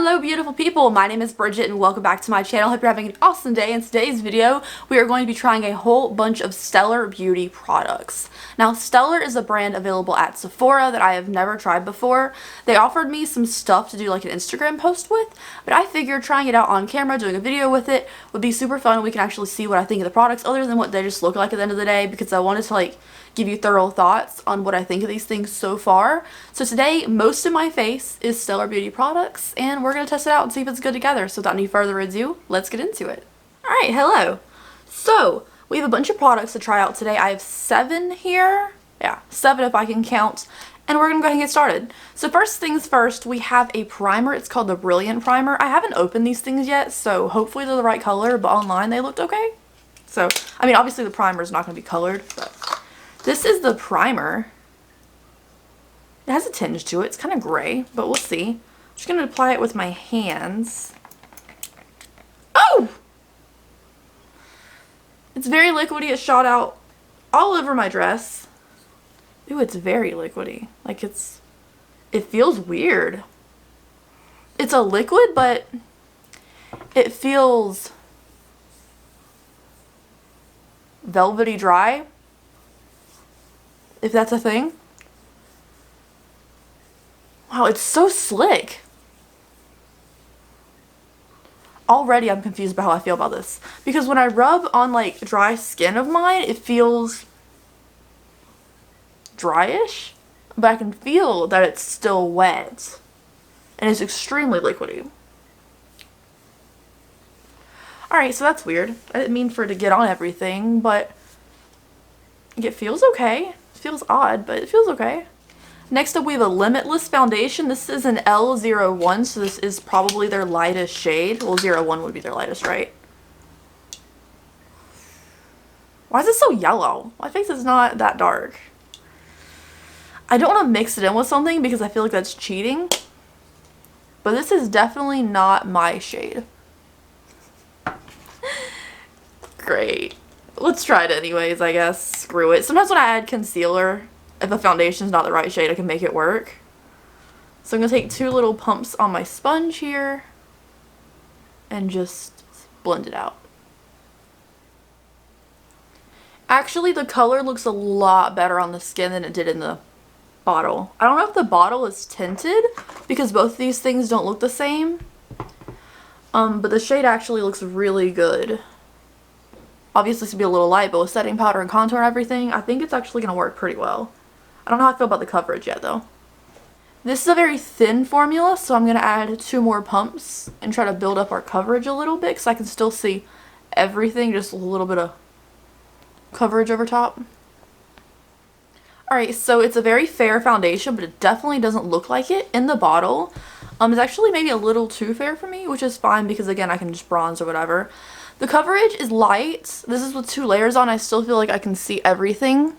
Hello beautiful people, my name is Bridget and welcome back to my channel. Hope you're having an awesome day. In today's video, we are going to be trying a whole bunch of Stellar Beauty products. Now, Stellar is a brand available at Sephora that I have never tried before. They offered me some stuff to do like an Instagram post with, but I figured trying it out on camera, doing a video with it, would be super fun. We can actually see what I think of the products other than what they just look like at the end of the day, because I wanted to like give you thorough thoughts on what I think of these things so far. So today, most of my face is Stellar Beauty products, and we're going to test it out and see if it's good together. So without any further ado, let's get into it. Alright, hello. So, we have a bunch of products to try out today. I have 7 here. Yeah, 7 if I can count. And we're going to go ahead and get started. So first things first, we have a primer. It's called the Brilliant Primer. I haven't opened these things yet, so hopefully they're the right color, but online they looked okay. So, I mean, obviously the primer is not going to be colored, but this is the primer. It has a tinge to it. It's kind of gray, but we'll see. I'm just going to apply it with my hands. Oh! It's very liquidy. It shot out all over my dress. Ooh, it's very liquidy. Like it feels weird. It's a liquid, but it feels velvety dry, if that's a thing. Wow, it's so slick. Already I'm confused about how I feel about this, because when I rub on like dry skin of mine, it feels dryish, but I can feel that it's still wet, and it's extremely liquidy. Alright, so that's weird. I didn't mean for it to get on everything, but it feels okay. It feels odd, but it feels okay. Next up, we have a Limitless foundation. This is an L01, so this is probably their lightest shade. Well, 01 would be their lightest, right? Why is it so yellow? My face is not that dark. I don't want to mix it in with something because I feel like that's cheating. But this is definitely not my shade. Great. Let's try it anyways, I guess. Screw it. Sometimes when I add concealer, if a foundation's not the right shade, I can make it work. So I'm going to take 2 little pumps on my sponge here and just blend it out. Actually, the color looks a lot better on the skin than it did in the bottle. I don't know if the bottle is tinted because both of these things don't look the same. But the shade actually looks really good. Obviously it's going to be a little light, but with setting powder and contour and everything, I think it's actually going to work pretty well. I don't know how I feel about the coverage yet though. This is a very thin formula, so I'm going to add 2 more pumps and try to build up our coverage a little bit, because I can still see everything, just a little bit of coverage over top. Alright, so it's a very fair foundation, but it definitely doesn't look like it in the bottle. It's actually maybe a little too fair for me, which is fine because again I can just bronze or whatever. The coverage is light. This is with 2 layers on. I still feel like I can see everything.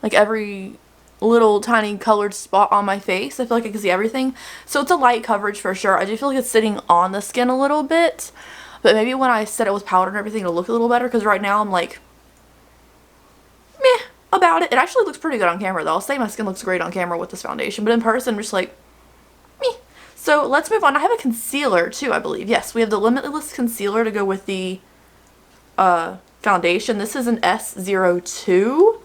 Like every little tiny colored spot on my face. I feel like I can see everything. So it's a light coverage for sure. I do feel like it's sitting on the skin a little bit. But maybe when I set it with powder and everything, it'll look a little better. Because right now I'm like, meh about it. It actually looks pretty good on camera though. I'll say my skin looks great on camera with this foundation. But in person, I'm just like, meh. So let's move on. I have a concealer too, I believe. Yes, we have the Limitless concealer to go with the foundation. This is an S02.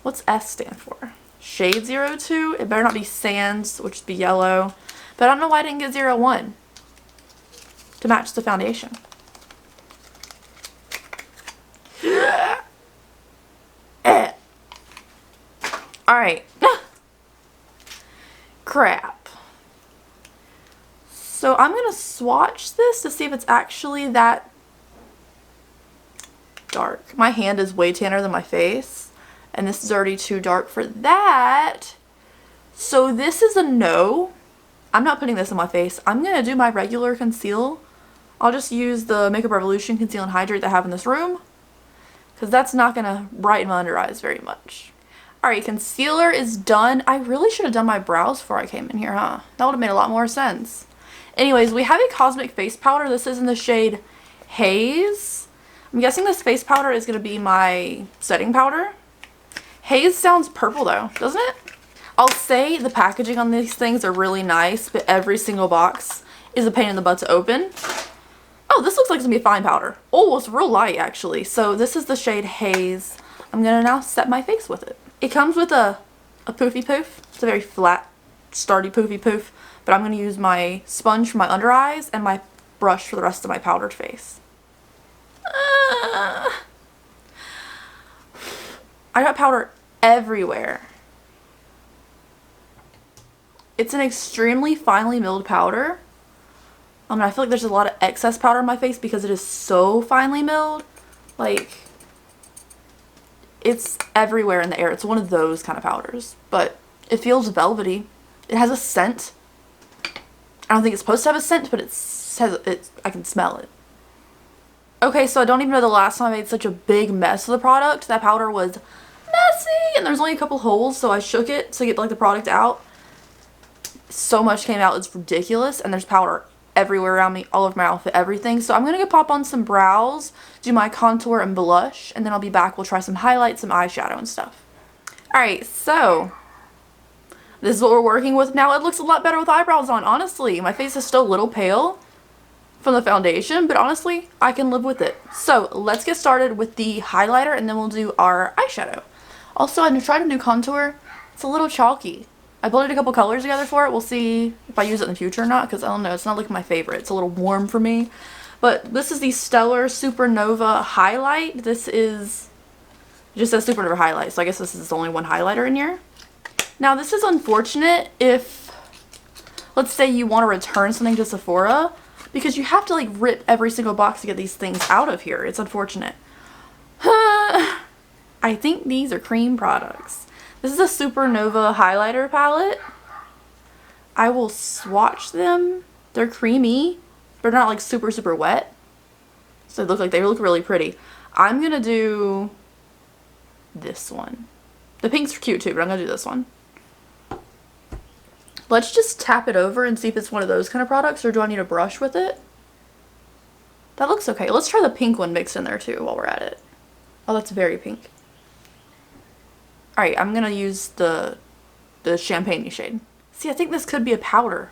What's S stand for? Shade 02. It better not be Sands, which would be yellow. But I don't know why I didn't get 01 to match the foundation. Alright. Crap. So I'm going to swatch this to see if it's actually that dark. My hand is way tanner than my face, and this is already too dark for that. So this is a no. I'm not putting this on my face. I'm going to do my regular conceal. I'll just use the Makeup Revolution Conceal and Hydrate that I have in this room, because that's not going to brighten my under eyes very much. Alright, concealer is done. I really should have done my brows before I came in here, huh? That would have made a lot more sense. Anyways, we have a cosmic face powder. This is in the shade Haze. I'm guessing this face powder is going to be my setting powder. Haze sounds purple though, doesn't it? I'll say the packaging on these things are really nice, but every single box is a pain in the butt to open. Oh, this looks like it's gonna be a fine powder. Oh, it's real light actually. So this is the shade Haze. I'm gonna now set my face with it. It comes with a poofy poof. It's a very flat, sturdy poofy poof. But I'm gonna use my sponge for my under eyes and my brush for the rest of my powdered face. I got powder everywhere. It's an extremely finely milled powder. I feel like there's a lot of excess powder on my face because it is so finely milled. Like, it's everywhere in the air. It's one of those kind of powders. But it feels velvety. It has a scent. I don't think it's supposed to have a scent, but I can smell it. Okay, so I don't even know the last time I made such a big mess of the product. That powder was messy, and there's only a couple holes, so I shook it to get like the product out. So much came out, it's ridiculous, and there's powder everywhere around me, all over my outfit, everything. So I'm gonna go pop on some brows, do my contour and blush, and then I'll be back. We'll try some highlights, some eyeshadow and stuff. Alright, so this is what we're working with now. It looks a lot better with eyebrows on, honestly. My face is still a little pale from the foundation, but honestly, I can live with it. So let's get started with the highlighter, and then we'll do our eyeshadow. Also, I tried a new contour. It's a little chalky. I blended a couple colors together for it. We'll see if I use it in the future or not, because I don't know. It's not like my favorite. It's a little warm for me. But this is the Stellar Supernova Highlight. This is, it just says Supernova Highlight, so I guess this is the only one highlighter in here. Now, this is unfortunate if, let's say you want to return something to Sephora, because you have to like rip every single box to get these things out of here. It's unfortunate. I think these are cream products. This is a Supernova highlighter palette. I will swatch them. They're creamy. They're not like super, super wet. So they look really pretty. I'm gonna do this one. The pinks are cute too, but I'm gonna do this one. Let's just tap it over and see if it's one of those kind of products, or do I need a brush with it? That looks okay. Let's try the pink one mixed in there too while we're at it. Oh, that's very pink. Alright, I'm gonna use the champagne shade. See, I think this could be a powder.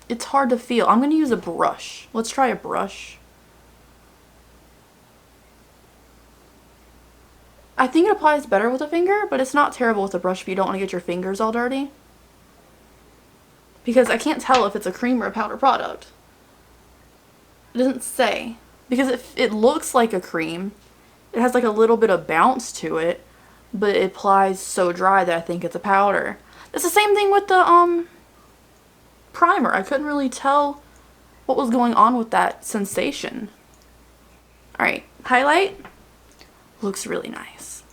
It's hard to feel. I'm gonna use a brush. Let's try a brush. I think it applies better with a finger, but it's not terrible with a brush if you don't want to get your fingers all dirty. Because I can't tell if it's a cream or a powder product. It doesn't say. Because it looks like a cream. It has like a little bit of bounce to it. But it applies so dry that I think it's a powder. It's the same thing with the primer. I couldn't really tell what was going on with that sensation. Alright, highlight. Looks really nice.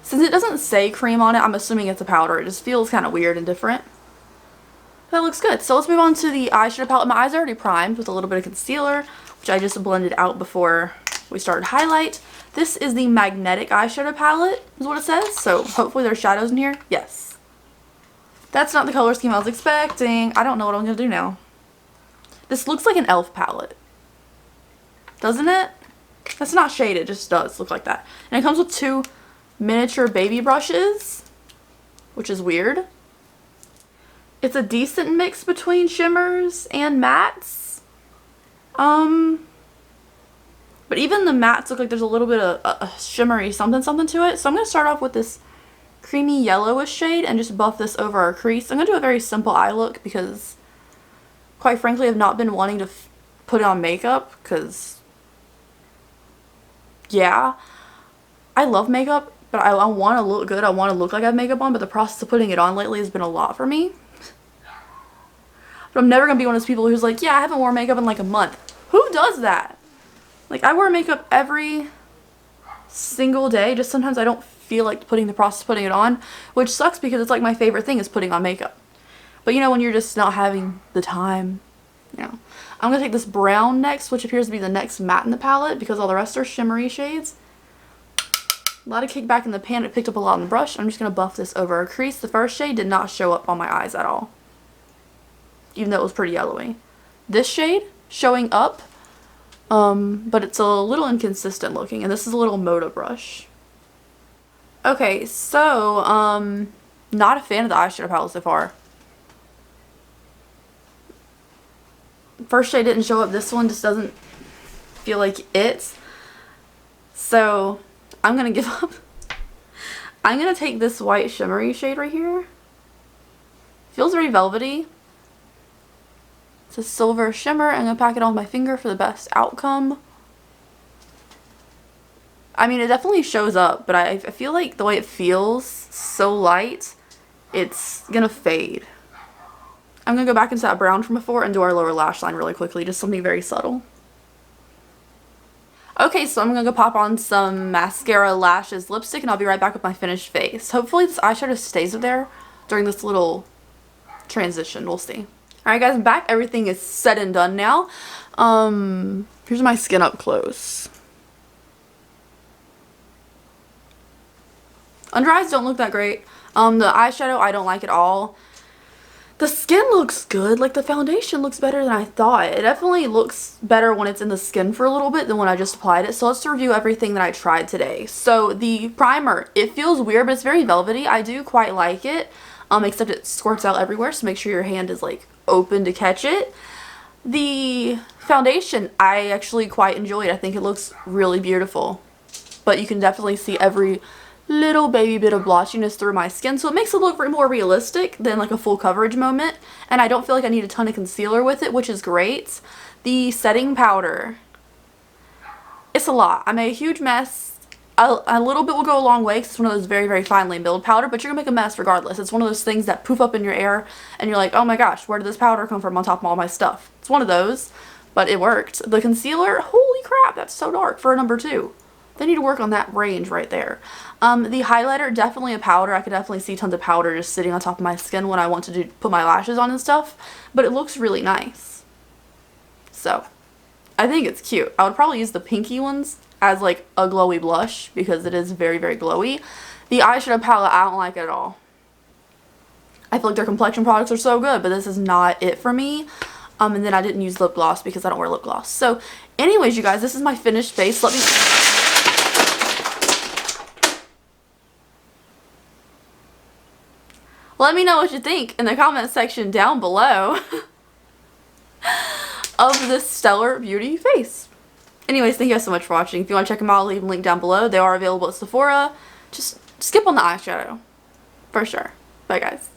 Since it doesn't say cream on it, I'm assuming it's a powder. It just feels kind of weird and different. That looks good. So let's move on to the eyeshadow palette. My eyes are already primed with a little bit of concealer, which I just blended out before we started highlight. This is the magnetic eyeshadow palette, is what it says. So hopefully there's shadows in here. Yes. That's not the color scheme I was expecting. I don't know what I'm going to do now. This looks like an e.l.f. palette. Doesn't it? That's not shaded, it just does look like that. And it comes with two miniature baby brushes, which is weird. It's a decent mix between shimmers and mattes. But even the mattes look like there's a little bit of a shimmery something to it. So I'm going to start off with this creamy yellowish shade and just buff this over our crease. I'm going to do a very simple eye look because, quite frankly, I've not been wanting to put on makeup because, yeah, I love makeup, but I want to look good. I want to look like I have makeup on, but the process of putting it on lately has been a lot for me. But I'm never going to be one of those people who's like, yeah, I haven't worn makeup in like a month. Who does that? Like, I wear makeup every single day. Just sometimes I don't feel like putting the process of putting it on, which sucks because it's like my favorite thing is putting on makeup. But you know, when you're just not having the time, you know. I'm going to take this brown next, which appears to be the next matte in the palette because all the rest are shimmery shades. A lot of kickback in the pan. It picked up a lot on the brush. I'm just going to buff this over our crease. The first shade did not show up on my eyes at all, even though it was pretty yellowy. This shade showing up, but it's a little inconsistent looking, and this is a little Moda brush. Okay, so Not a fan of the eyeshadow palette so far. First shade didn't show up. This one just doesn't feel like it. So I'm going to give up. I'm going to take this white shimmery shade right here. Feels very velvety. It's a silver shimmer. I'm going to pack it on my finger for the best outcome. I mean, it definitely shows up, but I feel like the way it feels so light, it's going to fade. I'm going to go back into that brown from before and do our lower lash line really quickly. Just something very subtle. Okay, so I'm going to go pop on some mascara, lashes, lipstick, and I'll be right back with my finished face. Hopefully this eyeshadow stays there during this little transition. We'll see. Alright guys, I'm back. Everything is said and done now. Here's my skin up close. Under eyes don't look that great. The eyeshadow I don't like at all. The skin looks good. Like, the foundation looks better than I thought. It definitely looks better when it's in the skin for a little bit than when I just applied it. So let's review everything that I tried today. So the primer, it feels weird, but it's very velvety. I do quite like it, except it squirts out everywhere. So make sure your hand is like open to catch it. The foundation, I actually quite enjoyed. I think it looks really beautiful, but you can definitely see every little baby bit of blotchiness through my skin, so it makes it look more realistic than like a full coverage moment, and I don't feel like I need a ton of concealer with it, which is great. The setting powder, it's a lot. I made a huge mess. A little bit will go a long way because it's one of those very, very finely milled powder, but you're gonna make a mess regardless. It's one of those things that poof up in your air and you're like, oh my gosh, where did this powder come from on top of all my stuff? It's one of those, but it worked. The concealer, holy crap, that's so dark for a number 2. They need to work on that range right there. The highlighter, definitely a powder. I could definitely see tons of powder just sitting on top of my skin when I want to put my lashes on and stuff, but it looks really nice. So I think it's cute. I would probably use the pinky ones as like a glowy blush because it is very, very glowy. The eyeshadow palette, I don't like it at all. I feel like their complexion products are so good, but this is not it for me. And then I didn't use lip gloss because I don't wear lip gloss. So anyways, you guys, this is my finished face. Let me know what you think in the comment section down below of this stellar beauty face. Anyways, thank you guys so much for watching. If you want to check them out, I'll leave a link down below. They are available at Sephora. Just skip on the eyeshadow for sure. Bye guys.